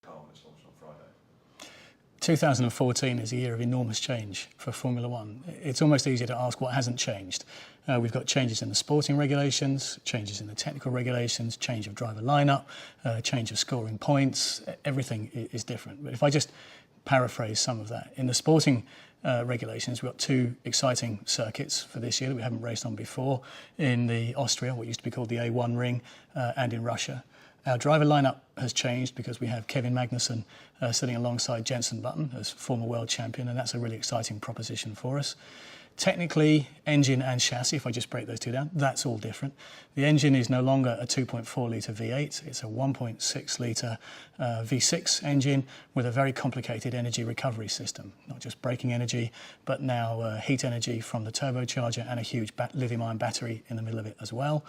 car when it's launched on Friday? 2014 is a year of enormous change for Formula One. It's almost easier to ask what hasn't changed. We've got changes in the sporting regulations, changes in the technical regulations, change of driver lineup, change of scoring points. Everything is different. But if I just paraphrase some of that, in the sporting regulations, we've got two exciting circuits for this year that we haven't raced on before, in the Austria, what used to be called the A1 ring, and in Russia. Our driver lineup has changed because we have Kevin Magnussen sitting alongside Jensen Button as former world champion, and that's a really exciting proposition for us. Technically, engine and chassis, if I just break those two down, that's all different. The engine is no longer a 2.4 litre V8, it's a 1.6 litre V6 engine with a very complicated energy recovery system. Not just braking energy, but now heat energy from the turbocharger and a huge lithium-ion battery in the middle of it as well.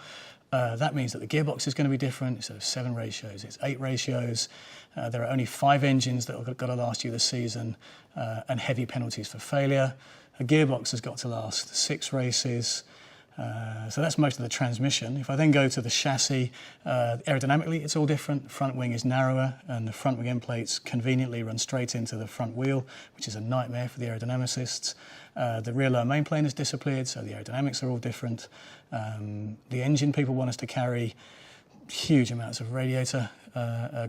That means that the gearbox is going to be different. Instead of 7 ratios, it's 8 ratios. There are only 5 engines that are going to last you the season, and heavy penalties for failure. A gearbox has got to last 6 races. So that's most of the transmission. If I then go to the chassis, aerodynamically it's all different. The front wing is narrower and the front wing end plates conveniently run straight into the front wheel, which is a nightmare for the aerodynamicists. The rear lower main plane has disappeared, so the aerodynamics are all different. The engine people want us to carry huge amounts of radiator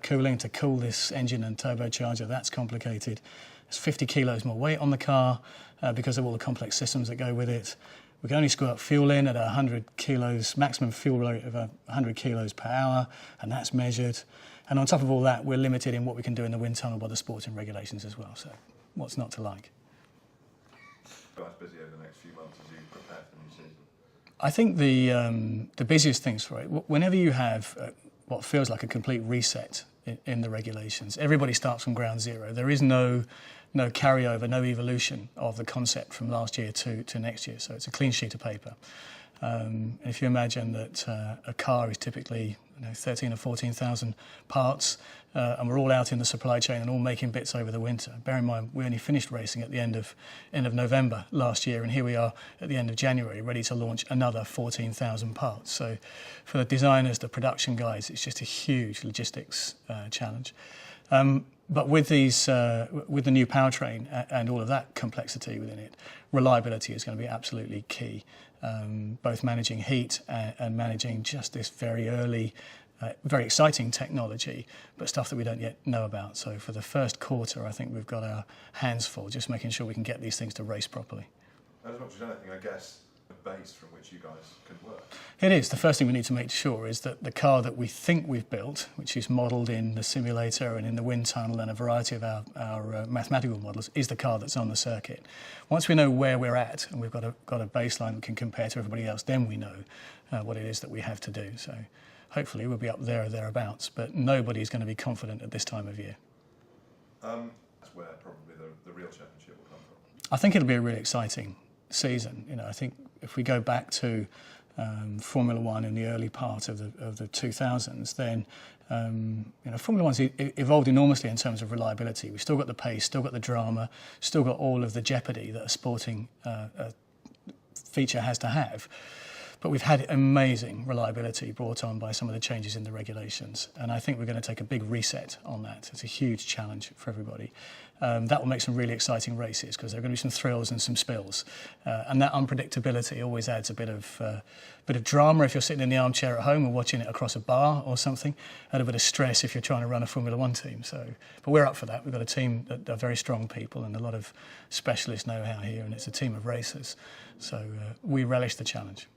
cooling to cool this engine and turbocharger. That's complicated. There's 50 kilos more weight on the car because of all the complex systems that go with it. We can only squirt fuel in at 100 kilos, maximum fuel rate of 100 kilos per hour, and that's measured. And on top of all that, we're limited in what we can do in the wind tunnel by the sporting regulations as well. So what's not to like? Quite busy over the next few months as you prepare for the new season. I think the busiest things for it, whenever you have what feels like a complete reset in the regulations, everybody starts from ground zero. There is no carryover, no evolution of the concept from last year to next year. So it's a clean sheet of paper. If you imagine that a car is typically 13 or 14,000 parts, and we're all out in the supply chain and all making bits over the winter. Bear in mind, we only finished racing at the end of November last year, and here we are at the end of January, ready to launch another 14,000 parts. So for the designers, the production guys, it's just a huge logistics challenge. But with these, with the new powertrain and all of that complexity within it, reliability is going to be absolutely key. Both managing heat and managing just this very early, very exciting technology, but stuff that we don't yet know about. So for the first quarter, I think we've got our hands full, just making sure we can get these things to race properly. As much as anything, I guess, the base from which you guys can work. It is. The first thing we need to make sure is that the car that we think we've built, which is modelled in the simulator and in the wind tunnel and a variety of our mathematical models, is the car that's on the circuit. Once we know where we're at and we've got a baseline we can compare to everybody else, then we know what it is that we have to do. So hopefully we'll be up there or thereabouts, but nobody's going to be confident at this time of year. That's where probably the real championship will come from. I think it'll be a really exciting season. I think if we go back to Formula One in the early part of the 2000s, then Formula One's evolved enormously in terms of reliability. We've still got the pace, still got the drama, still got all of the jeopardy that a sporting feature has to have. But we've had amazing reliability brought on by some of the changes in the regulations. And I think we're going to take a big reset on that. It's a huge challenge for everybody. That will make some really exciting races because there are going to be some thrills and some spills. And that unpredictability always adds a bit of drama if you're sitting in the armchair at home or watching it across a bar or something, and a bit of stress if you're trying to run a Formula One team. But we're up for that. We've got a team that are very strong people and a lot of specialist know-how here, and it's a team of racers. So we relish the challenge.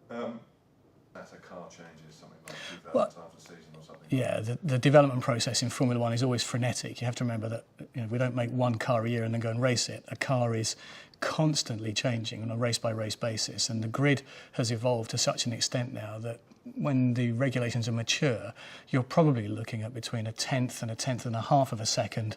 As a car changes, something like 2,000 Well, times a season or something. Yeah, the development process in Formula One is always frenetic. You have to remember that we don't make one car a year and then go and race it. A car is constantly changing on a race-by-race basis, and the grid has evolved to such an extent now that when the regulations are mature, you're probably looking at between 1/10 and 1/10.5 of a second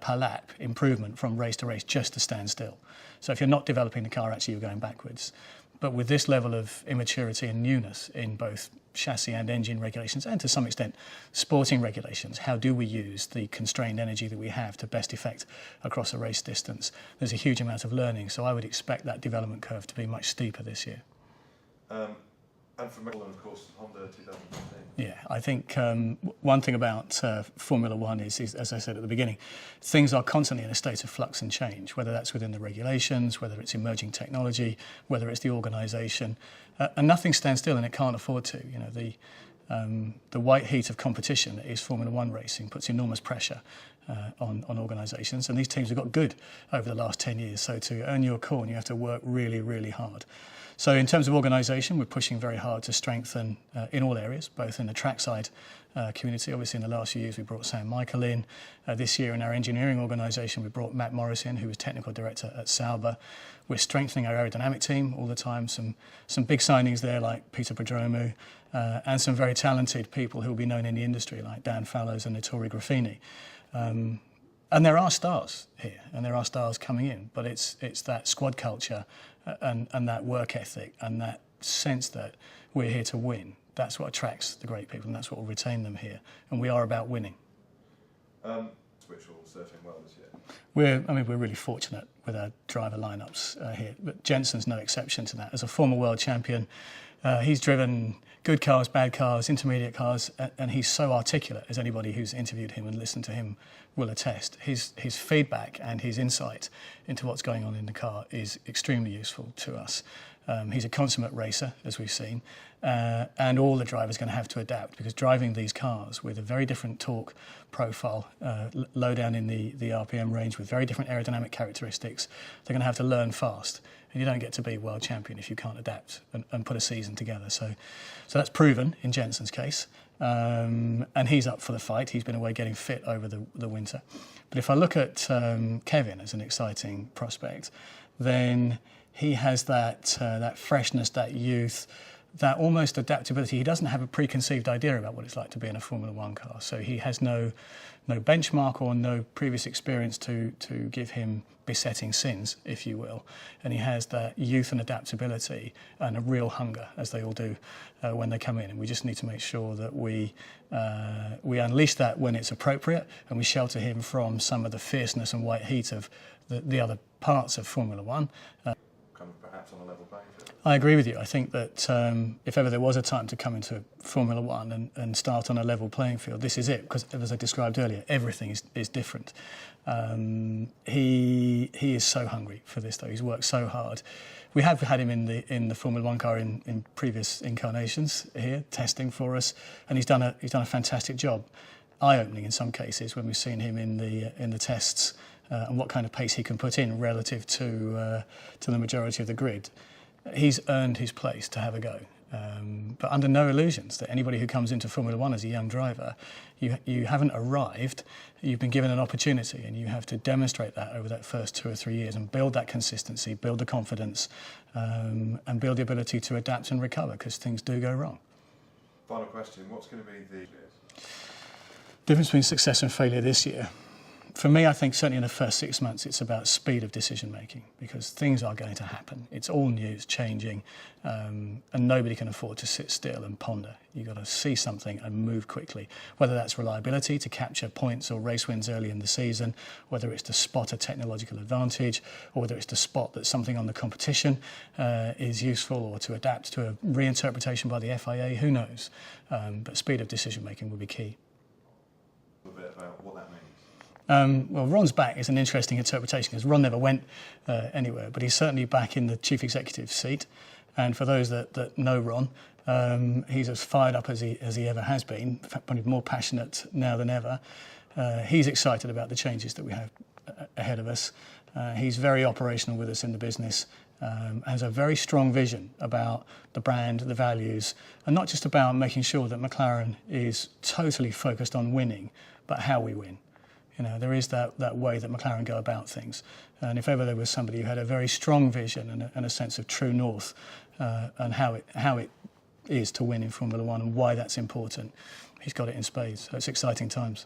per lap improvement from race to race just to stand still. So if you're not developing the car, actually you're going backwards. But with this level of immaturity and newness in both chassis and engine regulations, and to some extent sporting regulations, how do we use the constrained energy that we have to best effect across a race distance? There's a huge amount of learning, so I would expect that development curve to be much steeper this year. And for McLaren, of course, Honda 2015. Yeah, I think one thing about Formula One is, as I said at the beginning, things are constantly in a state of flux and change, whether that's within the regulations, whether it's emerging technology, whether it's the organisation, and nothing stands still, and it can't afford to. You know, the white heat of competition that is Formula One racing puts enormous pressure on organisations, and these teams have got good over the last 10 years. So to earn your corn, you have to work really, really hard. So in terms of organisation, we're pushing very hard to strengthen in all areas, both in the trackside community. Obviously, in the last few years, we brought Sam Michael in. This year, in our engineering organisation, we brought Matt Morris in, who was technical director at Sauber. We're strengthening our aerodynamic team all the time. Some big signings there, like Peter Prodromou, and some very talented people who will be known in the industry, like Dan Fallows and Ettore Graffini. And there are stars here, and there are stars coming in, but it's that squad culture and that work ethic and that sense that we're here to win. That's what attracts the great people, and that's what will retain them here. And we are about winning. Which will serve him well this year. We're really fortunate with our driver lineups here, but Jensen's no exception to that. As a former world champion, he's driven good cars, bad cars, intermediate cars, and he's so articulate, as anybody who's interviewed him and listened to him will attest. His feedback and his insight into what's going on in the car is extremely useful to us. He's a consummate racer, as we've seen, and all the drivers are going to have to adapt, because driving these cars with a very different torque profile, low down in the RPM range, with very different aerodynamic characteristics, they're going to have to learn fast. And you don't get to be world champion if you can't adapt and put a season together. So that's proven in Jensen's case. And he's up for the fight. He's been away getting fit over the winter. But if I look at Kevin as an exciting prospect, then he has that freshness, that youth, that almost adaptability. He doesn't have a preconceived idea about what it's like to be in a Formula One car. So he has no benchmark or no previous experience to give him besetting sins, if you will. And he has that youth and adaptability and a real hunger, as they all do when they come in. And we just need to make sure that we unleash that when it's appropriate, and we shelter him from some of the fierceness and white heat of the other parts of Formula One. Perhaps on a level playing field. I agree with you. I think that if ever there was a time to come into Formula One and start on a level playing field, this is it, because as I described earlier, everything is different. He is so hungry for this, though. He's worked so hard. We have had him in the Formula One car in previous incarnations here, testing for us, and he's done a fantastic job. Eye-opening in some cases when we've seen him in the tests. And what kind of pace he can put in relative to the majority of the grid. He's earned his place to have a go. But under no illusions that anybody who comes into Formula One as a young driver, you haven't arrived, you've been given an opportunity, and you have to demonstrate that over that first 2 or 3 years and build that consistency, build the confidence, and build the ability to adapt and recover, because things do go wrong. Final question, what's going to be the difference between success and failure this year? For me, I think certainly in the first 6 months, it's about speed of decision making, because things are going to happen. It's all new, it's changing, and nobody can afford to sit still and ponder. You've got to see something and move quickly, whether that's reliability to capture points or race wins early in the season, whether it's to spot a technological advantage, or whether it's to spot that something on the competition is useful, or to adapt to a reinterpretation by the FIA, who knows. But speed of decision making will be key. A little bit about what that means. Well, Ron's back is an interesting interpretation, because Ron never went anywhere, but he's certainly back in the chief executive seat. And for those that know Ron, he's as fired up as he ever has been, probably more passionate now than ever. He's excited about the changes that we have ahead of us. He's very operational with us in the business, has a very strong vision about the brand, the values, and not just about making sure that McLaren is totally focused on winning, but how we win. You know, there is that way that McLaren go about things. And if ever there was somebody who had a very strong vision and a sense of true north and how it is to win in Formula One and why that's important, he's got it in spades. So it's exciting times.